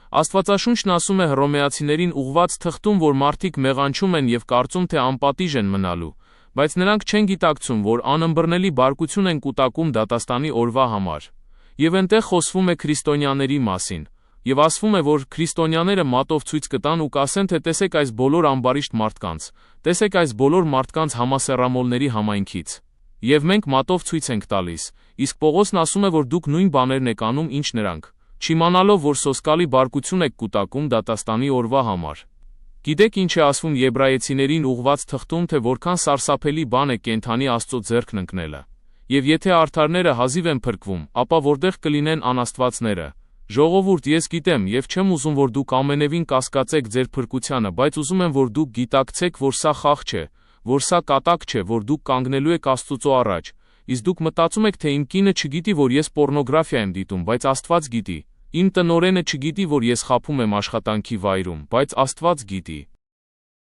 Աստվածաշունչն ասում է Հռոմեացիներին ուղված թղթում, որ մարդիկ մեղանչում են և կարծում, թե անպատիժ են մնալու, բայց նրանք չեն գիտակցում, որ անըմբռնելի բարկություն են կուտակում դատաստանի օրվա համար։ Եվ այնտեղ խոսվում է քրիստոնյաների մասին, և ասվում է, որ քրիստոնյաները մատով ցույց կտան ու կասեն, թե տեսեք այս բոլոր ամբարիշտ մարդկանց, տեսեք այս բոլոր մարդկանց համասեռամոլների համայնքից։ Եվ մենք մատով ցույց ենք տալիս, իսկ Պողոսն ասում է, որ դուք նույն բաներն եք անում, ինչ նրանք, չիմանալով, որ սոսկալի բարկություն եք կուտակում դատաստանի օրվա համար։ Գիտեք ինչ է ասվում Եբրայեցիներին ուղված թղթում, թե որքան սարսափելի բան է կենդանի Աստծո ձեռքն ընկնելը։ Եվ եթե արդարները հազիվ են փրկվում, ապա որտեղ կլինեն անաստվածները։ Ժողովուրդ, ես գիտեմ և չեմ ուզում, որ դուք ամենևին կասկածեք ձեր փրկությանը, բայց ուզում եմ, որ դուք գիտակցեք, որ սա խաղ չէ, որ սա կատակ չէ, որ դուք կանգնելու եք Աստծո առաջ, իսկ դուք մտածում եք, թե իմ կինը չգիտի, որ ես պոռնոգրաֆիա եմ դիտում, բայց Աստված գիտի, իմ տնօրենը չգիտի, որ ես խաբում եմ աշխատանքի վայրում, բայց Աստված գիտի։